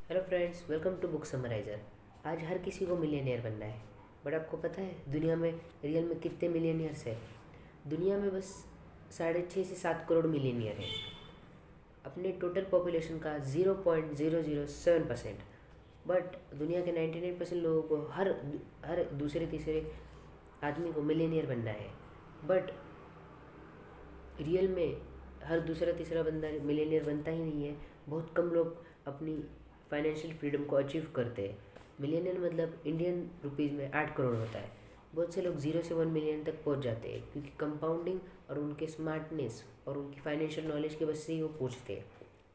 Hello friends, welcome to book summariser. आज हर किसी को मिलियनेयर बनना है। बट आपको पता है दुनिया में रियल में कितने मिलियनियर्स है? दुनिया में बस 6.5 से 7 करोड़ मिलियनियर है। अपने टोटल पॉपुलेशन का 0.007%। बट दुनिया के 99% लोगों को हर हर दूसरे तीसरे आदमी को मिलियनियर बनना है। बट रियल में हर दूसरा तीसरा बंदा मिलियनियर बनता ही नहीं है। बहुत कम लोग अपनी फाइनेंशियल फ्रीडम को अचीव करते हैं। मिलियनियर मतलब इंडियन रुपीज़ में 8 करोड़ होता है। बहुत से लोग 0 से 1 मिलियन तक पहुंच जाते हैं क्योंकि कंपाउंडिंग और उनके स्मार्टनेस और उनकी फाइनेंशियल नॉलेज की वजह से ही वो पहुंचते हैं।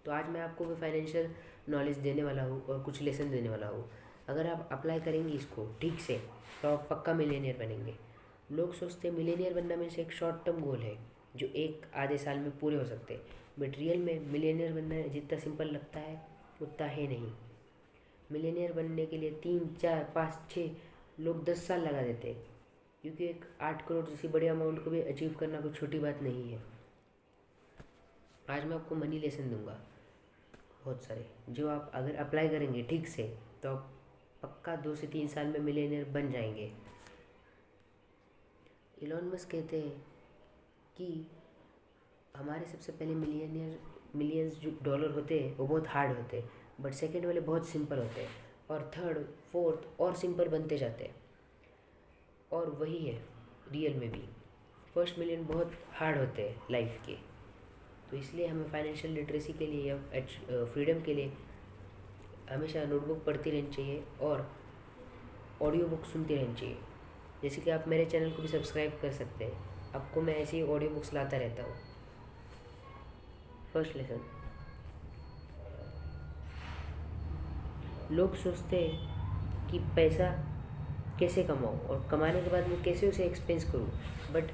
तो आज मैं आपको भी फाइनेंशियल नॉलेज देने वाला हूँ और कुछ लेसन देने वाला हूँ। अगर आप अप्लाई करेंगे इसको ठीक से तो आप पक्का मिलियनियर बनेंगे। लोग सोचते हैं मिलियनियर बनना मीन्स एक शॉर्ट टर्म गोल है जो एक आधे साल में पूरे हो सकते हैं। बट रियल में मिलियनियर बनना जितना सिंपल लगता है उतना है नहीं। मिलियनियर बनने के लिए 3 4 5 6 लोग 10 साल लगा देते हैं क्योंकि एक 8 करोड़ जैसी बड़ी अमाउंट को भी अचीव करना कोई छोटी बात नहीं है। आज मैं आपको मनी लेसन दूंगा बहुत सारे, जो आप अगर अप्लाई करेंगे ठीक से तो आप पक्का 2 से 3 साल में मिलियनियर बन जाएंगे। इलॉन मस्क कहते हैं कि हमारे सबसे पहले मिलियंस जो डॉलर होते हैं वो बहुत हार्ड होते हैं, बट सेकंड वाले बहुत सिंपल होते हैं और थर्ड फोर्थ और सिंपल बनते जाते हैं। और वही है रियल में भी। फर्स्ट मिलियन बहुत हार्ड होते हैं लाइफ के। तो इसलिए हमें फाइनेंशियल लिटरेसी के लिए या फ्रीडम के लिए हमेशा नोटबुक पढ़ती रहनी चाहिए और ऑडियो बुक सुनती रहनी चाहिए। जैसे कि आप मेरे चैनल को भी सब्सक्राइब कर सकते हैं, आपको मैं ऐसी ऑडियो बुक्स लाता रहता हूँ। फर्स्ट लेसन, लोग सोचते हैं कि पैसा कैसे कमाऊँ और कमाने के बाद मैं कैसे उसे एक्सपेंस करूँ। बट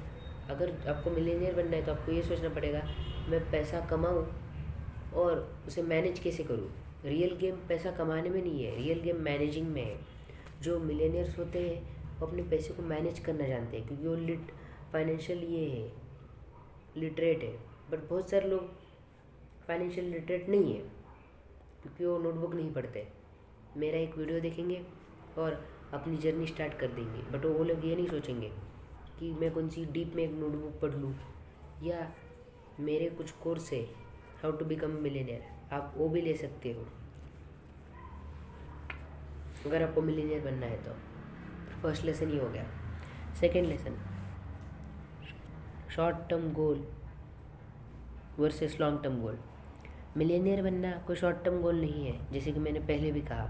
अगर आपको मिलियनियर बनना है तो आपको ये सोचना पड़ेगा मैं पैसा कमाऊँ और उसे मैनेज कैसे करूँ। रियल गेम पैसा कमाने में नहीं है, रियल गेम मैनेजिंग में है। जो मिलियनियर्स होते हैं वो अपने पैसे को मैनेज करना जानते हैं क्योंकि वो फाइनेंशियल ये है, लिटरेट है। बट बहुत सारे लोग फाइनेंशियल लिटरेट नहीं है क्योंकि वो नोटबुक नहीं पढ़ते। मेरा एक वीडियो देखेंगे और अपनी जर्नी स्टार्ट कर देंगे, बट वो लोग ये नहीं सोचेंगे कि मैं कौन सी डीप में एक नोटबुक पढ़ लूँ या मेरे कुछ कोर्स है हाउ टू बिकम मिलियनियर, आप वो भी ले सकते हो अगर आपको मिलियनियर बनना है तो। फर्स्ट लेसन ये हो गया। Second lesson, short term goal versus long term goal. Millionaire बनना कोई शॉर्ट टर्म गोल नहीं है, जैसे कि मैंने पहले भी कहा।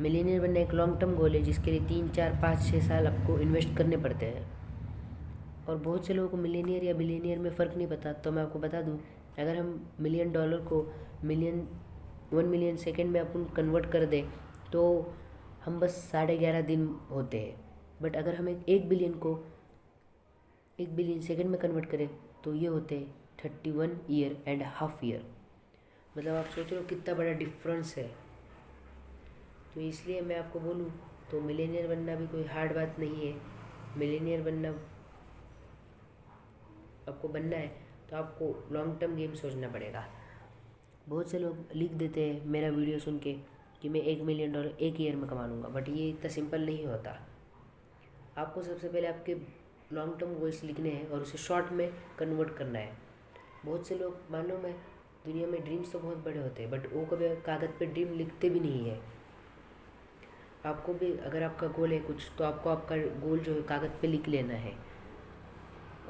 मिलियनियर बनना एक लॉन्ग टर्म गोल है जिसके लिए 3 4 5 6 साल आपको इन्वेस्ट करने पड़ते हैं। और बहुत से लोगों को मिलियनियर या बिलियनियर में फ़र्क नहीं पता, तो मैं आपको बता दूं, अगर हम $1 million को 1 million सेकेंड में अपन कन्वर्ट कर दें तो हम बस 11.5 दिन होते हैं। बट अगर हम 1 बिलियन को 1 बिलियन सेकेंड में कन्वर्ट करें तो ये होते हैं 31.5 ईयर। मतलब आप सोच रहे हो कितना बड़ा डिफरेंस है। तो इसलिए मैं आपको बोलूँ तो मिलेनियर बनना भी कोई हार्ड बात नहीं है। मिलेनियर बनना आपको बनना है तो आपको लॉन्ग टर्म गेम सोचना पड़ेगा। बहुत से लोग लिख देते हैं मेरा वीडियो सुन के कि मैं $1 million 1 ईयर में कमा लूँगा, बट ये इतना सिंपल नहीं होता। आपको सबसे पहले आपके लॉन्ग टर्म गोल्स लिखने हैं और उसे शॉर्ट में कन्वर्ट करना है। बहुत से लोग, मालूम है, दुनिया में ड्रीम्स तो बहुत बड़े होते हैं बट वो कभी कागज़ पे ड्रीम लिखते भी नहीं है। आपको भी अगर आपका गोल है कुछ तो आपको आपका गोल जो है कागज़ पे लिख लेना है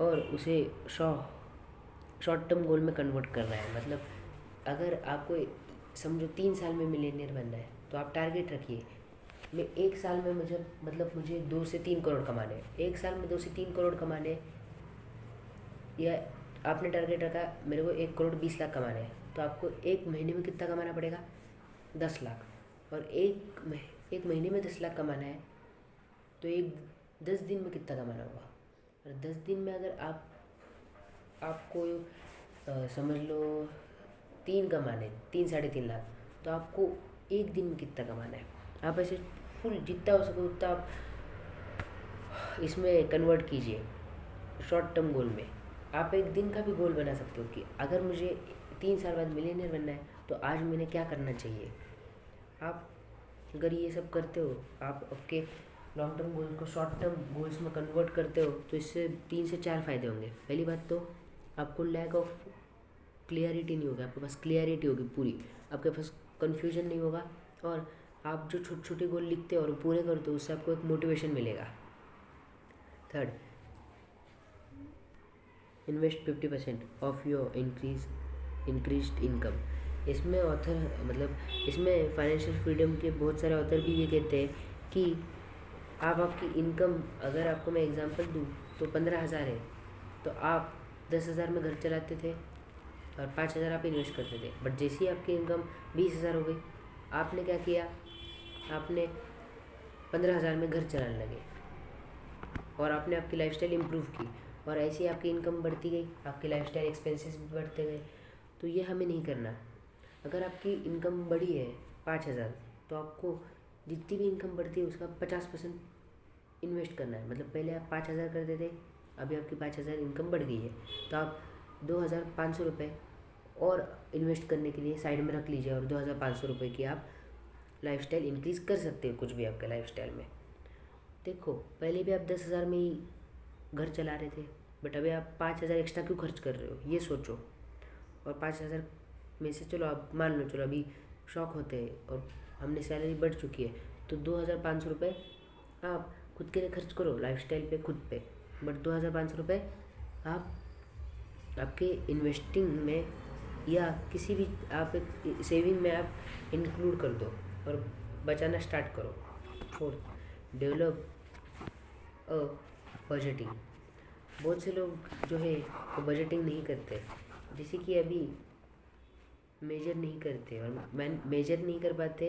और उसे शॉर्ट टर्म गोल में कन्वर्ट करना है। मतलब अगर आपको समझो 3 साल में मिलियनियर बनना है तो आप टारगेट रखिए मैं 1 साल में मुझे 2 से 3 करोड़ कमाने हैं। 1 साल में 2 से 3 करोड़ कमाने, या आपने टारगेट रखा मेरे को 1 करोड़ 20 लाख कमाने हैं तो आपको 1 महीने में कितना कमाना पड़ेगा? 10 लाख। और एक महीने में 10 लाख कमाना है तो 10 दिन में कितना कमाना होगा? और 10 दिन में अगर आपको समझ लो 3 साढ़े 3 लाख, तो आपको 1 दिन में कितना कमाना है? आप ऐसे फुल जितना हो सके उतना आप इसमें कन्वर्ट कीजिए शॉर्ट टर्म गोल में। आप एक दिन का भी गोल बना सकते हो कि अगर मुझे 3 साल बाद मिलियनियर बनना है तो आज मैंने क्या करना चाहिए। आप अगर ये सब करते हो, आप आपके लॉन्ग टर्म गोल को शॉर्ट टर्म गोल्स में कन्वर्ट करते हो, तो इससे 3 से 4 फायदे होंगे। पहली बात तो आपको लैक ऑफ क्लियरिटी नहीं होगा, आपके पास क्लियरिटी होगी पूरी, आपके पास कन्फ्यूजन नहीं होगा, और आप जो छोटे छोटे गोल लिखते हो और पूरे करते हो उससे आपको एक मोटिवेशन मिलेगा। Third, invest 50% of your increased income. इसमें ऑथर मतलब इसमें फाइनेंशियल फ्रीडम के बहुत सारे ऑथर भी ये कहते हैं कि आप आपकी इनकम, अगर आपको मैं एग्जांपल दूँ तो 15,000 है, तो आप 10,000 में घर चलाते थे और 5,000 आप इन्वेस्ट करते थे। बट जैसे ही आपकी इनकम 20,000 हो गई, आपने क्या किया, आपने 15,000 में घर चलाने लगे और आपने आपकी लाइफस्टाइल इम्प्रूव की, और ऐसे ही आपकी इनकम बढ़ती गई, आपके लाइफस्टाइल एक्सपेंसेस भी बढ़ते गए। तो ये हमें नहीं करना। अगर आपकी इनकम बढ़ी है 5,000, तो आपको जितनी भी इनकम बढ़ती है उसका 50% इन्वेस्ट करना है। मतलब पहले आप 5,000 करते थे, अभी आपकी 5,000 इनकम बढ़ गई है, तो आप 2,500 रुपये और इन्वेस्ट करने के लिए साइड में रख लीजिए, और 2,500 रुपये की आप लाइफस्टाइल इंक्रीज़ कर सकते हो कुछ भी आपके लाइफस्टाइल में। देखो, पहले भी आप 10,000 में ही घर चला रहे थे, बट अभी आप 5,000 एक्स्ट्रा क्यों खर्च कर रहे हो, ये सोचो। और 5,000 में से चलो आप मान लो, चलो अभी शौक होते हैं और हमने सैलरी बढ़ चुकी है, तो 2,500 रुपये आप खुद के लिए खर्च करो लाइफस्टाइल पे, खुद पे। बट 2,500 रुपये आप आपके इन्वेस्टिंग में या किसी भी आप एक सेविंग में आप इंक्लूड कर दो और बचाना स्टार्ट करो। Fourth, develop a budgeting. बहुत से लोग जो है वो बजटिंग नहीं करते, जैसे कि अभी मेजर नहीं करते और मेजर नहीं कर पाते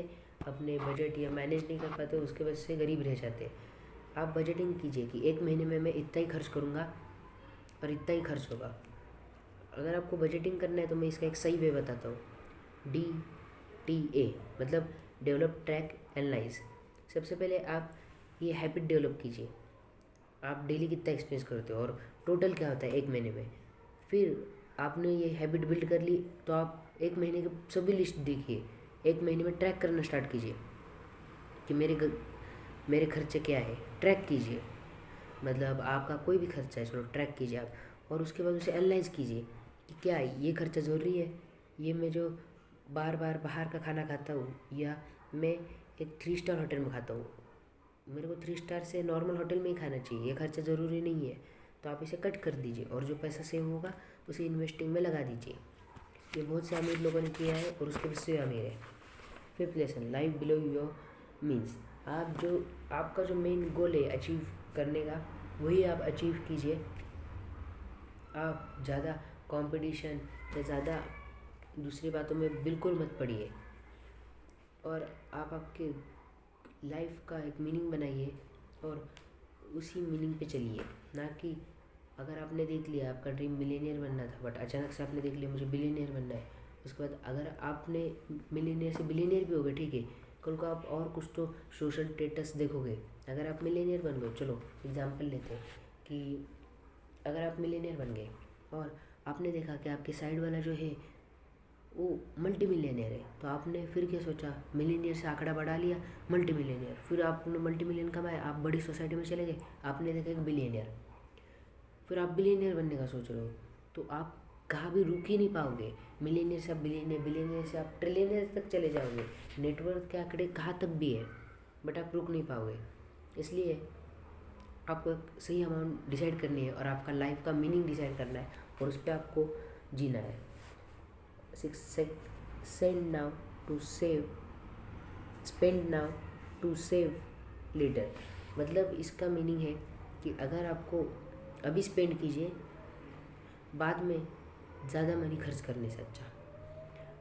अपने बजट, या मैनेज नहीं कर पाते, उसके वजह से गरीब रह जाते। आप बजटिंग कीजिए कि एक महीने में मैं इतना ही खर्च करूँगा और इतना ही खर्च होगा। अगर आपको बजटिंग करना है तो मैं इसका एक सही वे बताता हूँ। DTA मतलब डेवलप, ट्रैक, एनालाइज। सबसे पहले आप ये हैबिट डेवलप कीजिए, आप डेली कितना एक्सपेंस करते हो और टोटल क्या होता है एक महीने में। फिर आपने ये हैबिट बिल्ड कर ली, तो आप एक महीने की सभी लिस्ट देखिए, एक महीने में ट्रैक करना स्टार्ट कीजिए कि मेरे खर्चे क्या है, ट्रैक कीजिए। मतलब आपका कोई भी खर्चा है, चलो ट्रैक कीजिए आप, और उसके बाद उसे एनालाइज कीजिए कि क्या ये खर्चा ज़रूरी है, ये मैं जो बार बार बाहर का खाना खाता हूँ, या मैं एक 3 स्टार होटल में खाता हूँ, मेरे को 3 स्टार से नॉर्मल होटल में ही खाना चाहिए, ये खर्चा ज़रूरी नहीं है। तो आप इसे कट कर दीजिए और जो पैसा सेव होगा उसे इन्वेस्टिंग में लगा दीजिए। ये बहुत से अमीर लोगों ने किया है और उसके वजह से अमीर है। Fifth lesson, life below your means. आपका जो मेन गोल है अचीव करने का, वही आप अचीव कीजिए। आप ज़्यादा कंपटीशन या ज़्यादा दूसरी बातों में बिल्कुल मत पड़िए, और आप आपके लाइफ का एक मीनिंग बनाइए और उसी मीनिंग पे चलिए। ना कि अगर आपने देख लिया आपका ड्रीम मिलीनियर बनना था, बट अचानक से आपने देख लिया मुझे बिलीनियर बनना है, उसके बाद अगर आपने मिलीनियर से बिलीनियर भी हो गए, ठीक है, कल को आप और कुछ तो सोशल स्टेटस देखोगे। अगर आप मिलीनियर बन गए, चलो एग्जांपल लेते हैं कि अगर आप मिलीनियर बन गए और आपने देखा कि आपके साइड वाला जो है वो मल्टी मिलियनियर है, तो आपने फिर क्या सोचा, मिलीनियर से आंकड़ा बढ़ा लिया, मल्टी मिलियनियर। फिर आपने मल्टी मिलियन कमाया, आप बड़ी सोसाइटी में चले गए, आपने देखा एक बिलियनियर, फिर आप बिलियनियर बनने का सोच रहे हो, तो आप कहाँ भी रुक ही नहीं पाओगे। मिलियनियर से आप बिलियनियर, बिलियनियर से आप ट्रिलियनियर तक चले जाओगे। नेटवर्क के आंकड़े कहाँ तक भी है, बट आप रुक नहीं पाओगे। इसलिए आपको एक सही अमाउंट डिसाइड करनी है और आपका लाइफ का मीनिंग डिसाइड करना है, और उस पर आपको जीना है। Send now to save, spend now to save later. मतलब इसका मीनिंग है कि अगर आपको अभी स्पेंड कीजिए, बाद में ज़्यादा मनी खर्च करने से अच्छा।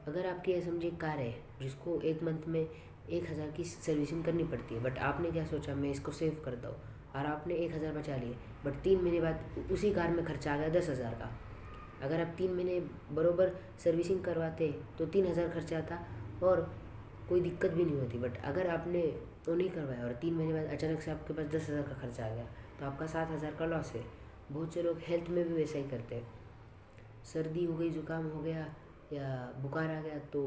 अगर आपकी ये समझिए कार है जिसको एक मंथ में 1,000 की सर्विसिंग करनी पड़ती है, बट आपने क्या सोचा, मैं इसको सेव करता हूँ, और आपने 1,000 बचा लिए, बट 3 महीने बाद उसी कार में खर्चा आ गया 10,000 का। अगर आप 3 महीने बरोबर सर्विसिंग करवाते तो 3,000 खर्चा आता और कोई दिक्कत भी नहीं होती। बट अगर आपने वो नहीं करवाया और 3 महीने बाद अचानक से आपके पास 10,000 का खर्चा आ गया, तो आपका 7,000 का लॉस है। बहुत से लोग हेल्थ में भी वैसा ही करते हैं। सर्दी हो गई, ज़ुकाम हो गया, या बुखार आ गया तो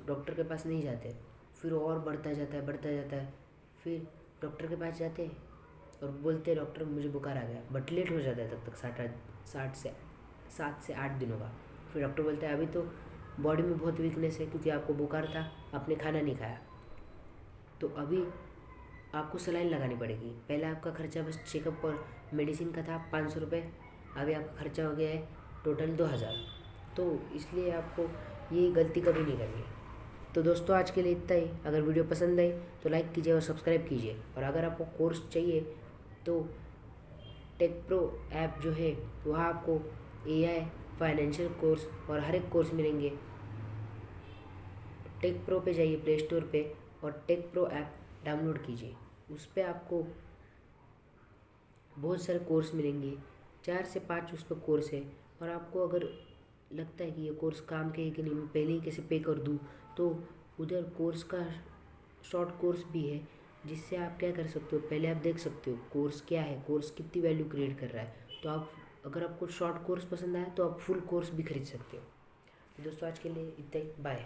डॉक्टर के पास नहीं जाते, फिर और बढ़ता जाता है बढ़ता जाता है। फिर डॉक्टर के पास जाते हैं और बोलते हैं डॉक्टर मुझे बुखार आ गया, बट लेट हो जाता है तब तक 7 से 8 दिनों का। फिर डॉक्टर बोलता है अभी तो बॉडी में बहुत वीकनेस है क्योंकि आपको बुखार था, आपने खाना नहीं खाया, तो अभी आपको सलाइन लगानी पड़ेगी। पहले आपका खर्चा बस चेकअप और मेडिसिन का था 500 रुपये, अभी आपका खर्चा हो गया है टोटल 2000। तो इसलिए आपको ये गलती कभी नहीं करनी। तो दोस्तों आज के लिए इतना ही। अगर वीडियो पसंद आई तो लाइक कीजिए और सब्सक्राइब कीजिए। और अगर आपको कोर्स चाहिए तो टेक प्रो ऐप जो है वहाँ आपको AI, फाइनेंशियल कोर्स और हर एक कोर्स मिलेंगे। टेक प्रो पे जाइए प्ले स्टोर पे और टेक प्रो ऐप डाउनलोड कीजिए। उस पर आपको बहुत सारे कोर्स मिलेंगे, 4 से 5 उस पर कोर्स है। और आपको अगर लगता है कि ये कोर्स काम के है कि नहीं, मैं पहले ही कैसे पे कर दूँ, तो उधर कोर्स का शॉर्ट कोर्स भी है जिससे आप क्या कर सकते हो, पहले आप देख सकते हो कोर्स क्या है, कोर्स कितनी वैल्यू क्रिएट कर रहा है। तो आप अगर आपको शॉर्ट कोर्स पसंद आया तो आप फुल कोर्स भी खरीद सकते हो। दोस्तों आज के लिए इतना ही, बाय।